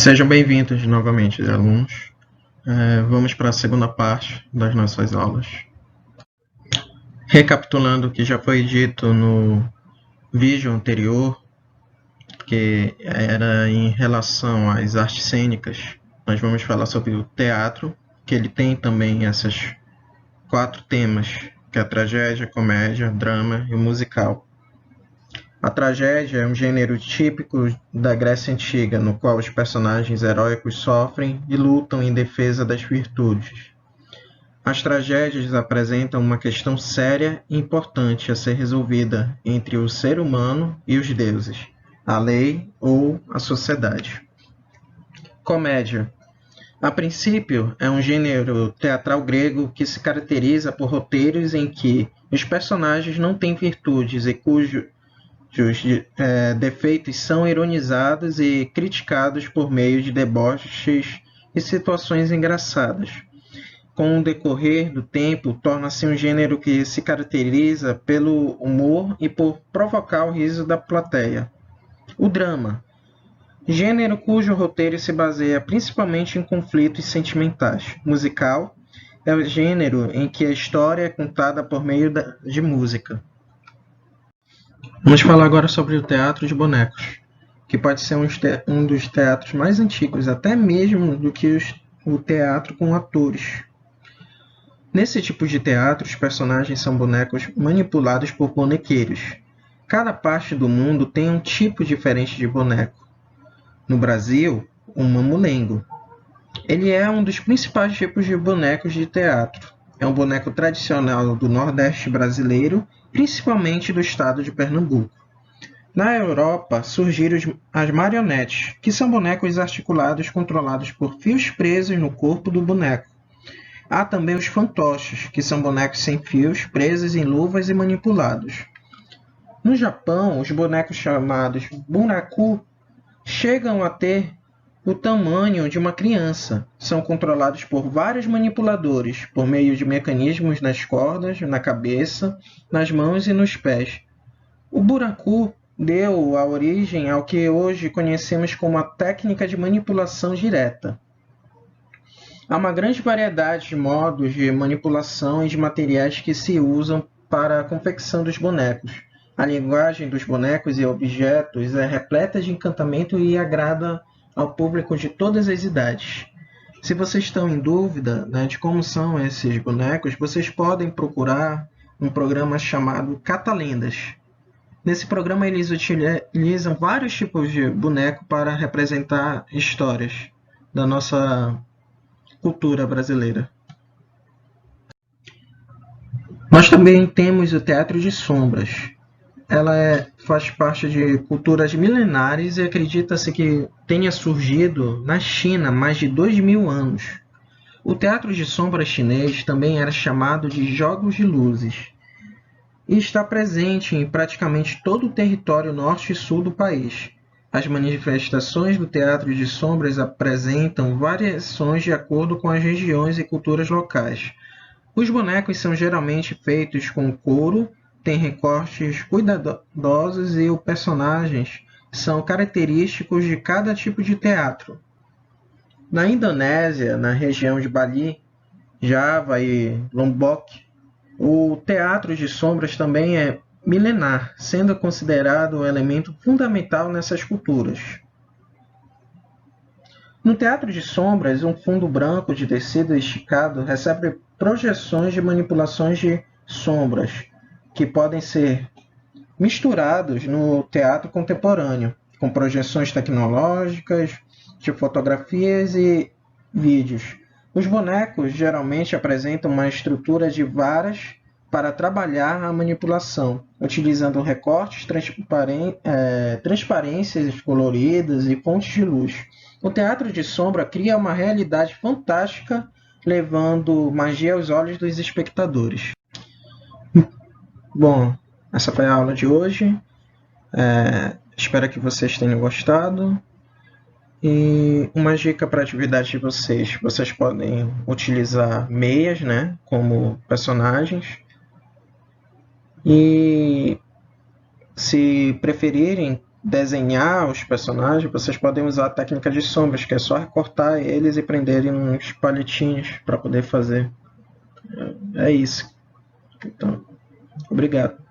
Sejam bem-vindos novamente, alunos. Vamos para a segunda parte das nossas aulas. Recapitulando o que já foi dito no vídeo anterior, que era em relação às artes cênicas, nós vamos falar sobre o teatro, que ele tem também esses 4 temas, que é a tragédia, a comédia, drama e o musical. A tragédia é um gênero típico da Grécia Antiga, no qual os personagens heróicos sofrem e lutam em defesa das virtudes. As tragédias apresentam uma questão séria e importante a ser resolvida entre o ser humano e os deuses, a lei ou a sociedade. Comédia. A princípio, é um gênero teatral grego que se caracteriza por roteiros em que os personagens não têm virtudes e cujos defeitos são ironizados e criticados por meio de deboches e situações engraçadas. Com o decorrer do tempo, torna-se um gênero que se caracteriza pelo humor e por provocar o riso da plateia. O drama. Gênero cujo roteiro se baseia principalmente em conflitos sentimentais. Musical é o gênero em que a história é contada por meio de música. Vamos falar agora sobre o teatro de bonecos, que pode ser um dos teatros mais antigos, até mesmo do que o teatro com atores. Nesse tipo de teatro, os personagens são bonecos manipulados por bonequeiros. Cada parte do mundo tem um tipo diferente de boneco. No Brasil, o mamulengo. Ele é um dos principais tipos de bonecos de teatro. É um boneco tradicional do Nordeste brasileiro, principalmente do estado de Pernambuco. Na Europa, surgiram as marionetes, que são bonecos articulados controlados por fios presos no corpo do boneco. Há também os fantoches, que são bonecos sem fios, presos em luvas e manipulados. No Japão, os bonecos chamados bunraku chegam a ter o tamanho de uma criança. São controlados por vários manipuladores, por meio de mecanismos nas cordas, na cabeça, nas mãos e nos pés. O buraku deu a origem ao que hoje conhecemos como a técnica de manipulação direta. Há uma grande variedade de modos de manipulação e de materiais que se usam para a confecção dos bonecos. A linguagem dos bonecos e objetos é repleta de encantamento e agrada ao público de todas as idades. Se vocês estão em dúvida, de como são esses bonecos, vocês podem procurar um programa chamado Catalendas. Nesse programa eles utilizam vários tipos de boneco para representar histórias da nossa cultura brasileira. Nós também temos o teatro de sombras. Ela faz parte de culturas milenares e acredita-se que tenha surgido na China há mais de 2.000 anos. O teatro de sombras chinês também era chamado de Jogos de Luzes e está presente em praticamente todo o território norte e sul do país. As manifestações do teatro de sombras apresentam variações de acordo com as regiões e culturas locais. Os bonecos são geralmente feitos com couro, têm recortes cuidadosos e os personagens são característicos de cada tipo de teatro. Na Indonésia, na região de Bali, Java e Lombok, o teatro de sombras também é milenar, sendo considerado um elemento fundamental nessas culturas. No teatro de sombras, um fundo branco de tecido esticado recebe projeções de manipulações de sombras, que podem ser misturados no teatro contemporâneo, com projeções tecnológicas, de fotografias e vídeos. Os bonecos geralmente apresentam uma estrutura de varas para trabalhar a manipulação, utilizando recortes, transparências coloridas e fontes de luz. O teatro de sombra cria uma realidade fantástica, levando magia aos olhos dos espectadores. Bom, essa foi a aula de hoje. Espero que vocês tenham gostado. E uma dica para a atividade de vocês: vocês podem utilizar meias, como personagens. E, se preferirem, desenhar os personagens, vocês podem usar a técnica de sombras, que é só recortar eles e prender em uns palitinhos para poder fazer. É isso. Então, obrigado.